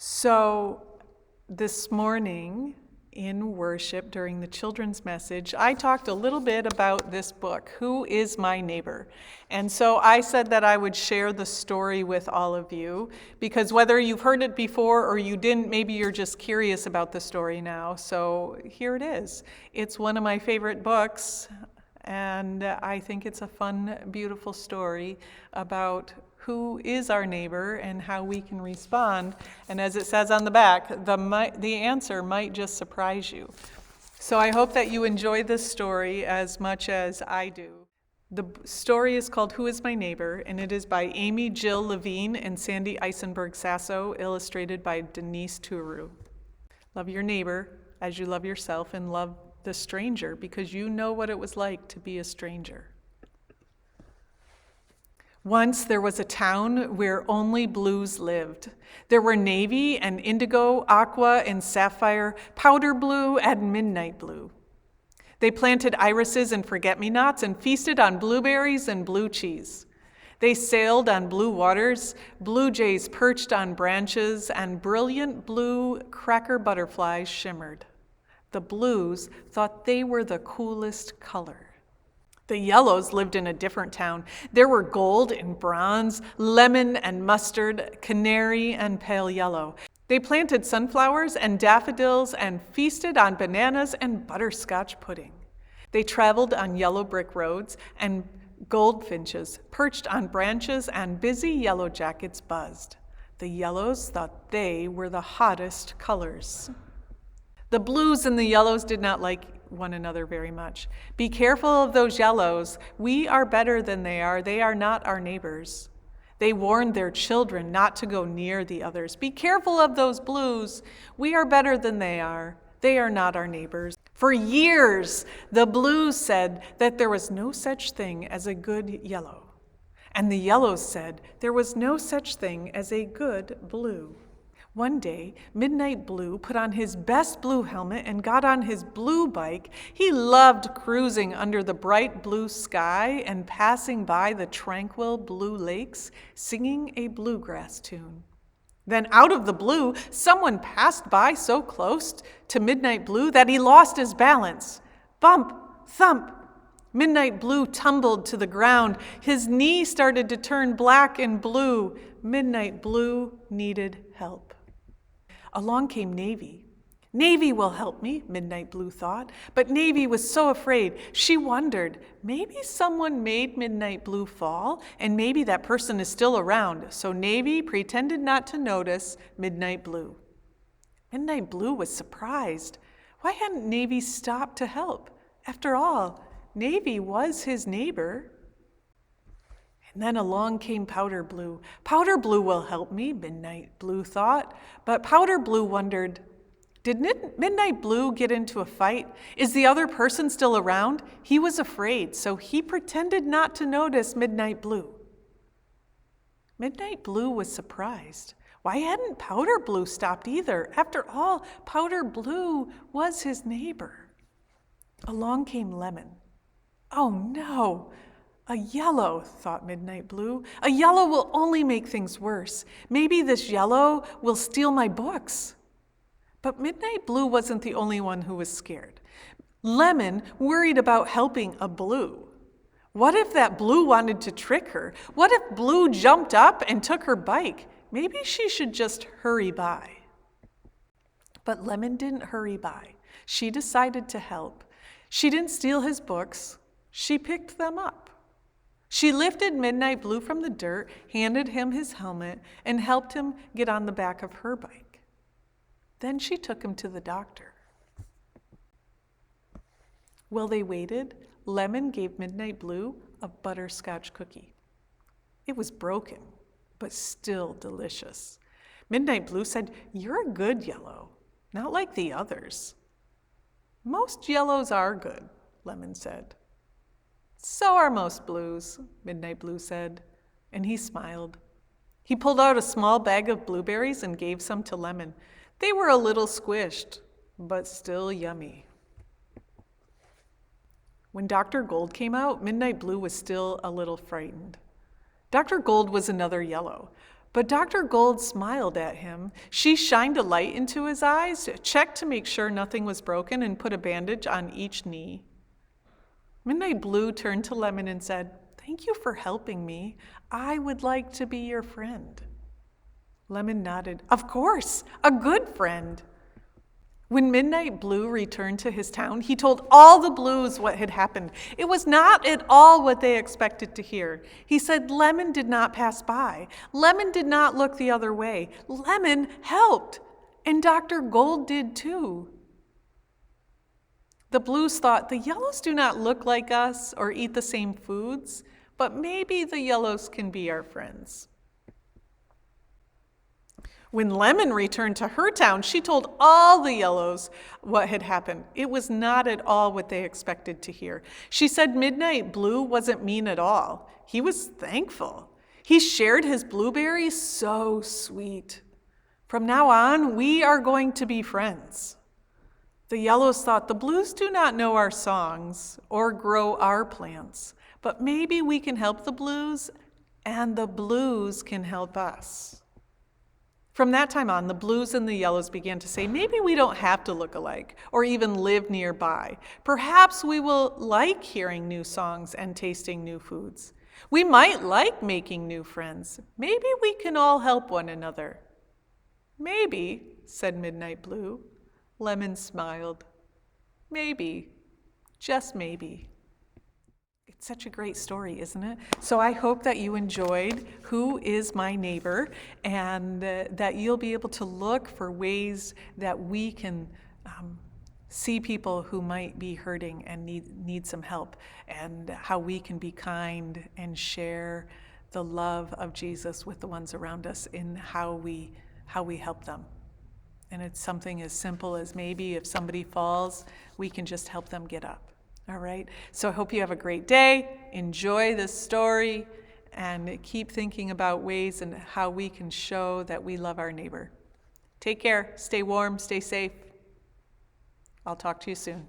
So this morning in worship during the children's message, I talked a little bit about this book, Who is My Neighbor? And so I said that I would share the story with all of you, because whether you've heard it before or you didn't, maybe you're just curious about the story now. So here it is. It's one of my favorite books, and I think it's a fun, beautiful story about who is our neighbor and how we can respond. And as it says on the back, the answer might just surprise you. So I hope that you enjoy this story as much as I do. The story is called Who is My Neighbor? And it is by Amy Jill Levine and Sandy Eisenberg Sasso, illustrated by Denise Turu. Love your neighbor as you love yourself, and love the stranger because you know what it was like to be a stranger. Once there was a town where only blues lived. There were navy and indigo, aqua and sapphire, powder blue and midnight blue. They planted irises and forget-me-nots and feasted on blueberries and blue cheese. They sailed on blue waters, blue jays perched on branches, and brilliant blue cracker butterflies shimmered. The blues thought they were the coolest color. The yellows lived in a different town. There were gold and bronze, lemon and mustard, canary and pale yellow. They planted sunflowers and daffodils and feasted on bananas and butterscotch pudding. They traveled on yellow brick roads, and goldfinches perched on branches and busy yellow jackets buzzed. The yellows thought they were the hottest colors. The blues and the yellows did not like one another very much. Be careful of those yellows. We are better than they are. They are not our neighbors. They warned their children not to go near the others. Be careful of those blues. We are better than they are. They are not our neighbors. For years, the blues said that there was no such thing as a good yellow. And the yellows said there was no such thing as a good blue. One day, Midnight Blue put on his best blue helmet and got on his blue bike. He loved cruising under the bright blue sky and passing by the tranquil blue lakes, singing a bluegrass tune. Then out of the blue, someone passed by so close to Midnight Blue that he lost his balance. Bump, thump. Midnight Blue tumbled to the ground. His knee started to turn black and blue. Midnight Blue needed help. Along came Navy. Navy will help me, Midnight Blue thought. But Navy was so afraid. She wondered, maybe someone made Midnight Blue fall, and maybe that person is still around. So Navy pretended not to notice Midnight Blue. Midnight Blue was surprised. Why hadn't Navy stopped to help? After all, Navy was his neighbor. And then along came Powder Blue. Powder Blue will help me, Midnight Blue thought. But Powder Blue wondered, did Midnight Blue get into a fight? Is the other person still around? He was afraid, so he pretended not to notice Midnight Blue. Midnight Blue was surprised. Why hadn't Powder Blue stopped either? After all, Powder Blue was his neighbor. Along came Lemon. Oh no! A yellow, thought Midnight Blue. A yellow will only make things worse. Maybe this yellow will steal my books. But Midnight Blue wasn't the only one who was scared. Lemon worried about helping a blue. What if that blue wanted to trick her? What if Blue jumped up and took her bike? Maybe she should just hurry by. But Lemon didn't hurry by. She decided to help. She didn't steal his books. She picked them up. She lifted Midnight Blue from the dirt, handed him his helmet, and helped him get on the back of her bike. Then she took him to the doctor. While they waited, Lemon gave Midnight Blue a butterscotch cookie. It was broken, but still delicious. Midnight Blue said, "You're a good yellow, not like the others." "Most yellows are good," Lemon said. "So are most blues," Midnight Blue said, and he smiled. He pulled out a small bag of blueberries and gave some to Lemon. They were a little squished, but still yummy. When Dr. Gold came out, Midnight Blue was still a little frightened. Dr. Gold was another yellow, But Dr. Gold smiled at him. She shined a light into his eyes, checked to make sure nothing was broken, and put a bandage on each knee. Midnight Blue turned to Lemon and said, "Thank you for helping me. I would like to be your friend." Lemon nodded. "Of course, a good friend." When Midnight Blue returned to his town, he told all the Blues what had happened. It was not at all what they expected to hear. He said Lemon did not pass by. Lemon did not look the other way. Lemon helped, and Dr. Gold did too. The Blues thought, the Yellows do not look like us or eat the same foods, but maybe the Yellows can be our friends. When Lemon returned to her town, she told all the Yellows what had happened. It was not at all what they expected to hear. She said Midnight Blue wasn't mean at all. He was thankful. He shared his blueberries, so sweet. From now on, we are going to be friends. The Yellows thought, the Blues do not know our songs or grow our plants, but maybe we can help the Blues, and the Blues can help us. From that time on, the Blues and the Yellows began to say, maybe we don't have to look alike or even live nearby. Perhaps we will like hearing new songs and tasting new foods. We might like making new friends. Maybe we can all help one another. Maybe, said Midnight Blue. Lemon smiled. Maybe, just maybe. It's such a great story, isn't it? So I hope that you enjoyed Who is My Neighbor, and that you'll be able to look for ways that we can see people who might be hurting and need some help, and how we can be kind and share the love of Jesus with the ones around us in how we help them. And it's something as simple as maybe if somebody falls, we can just help them get up. All right, so I hope you have a great day. Enjoy this story and keep thinking about ways and how we can show that we love our neighbor. Take care, stay warm, stay safe. I'll talk to you soon.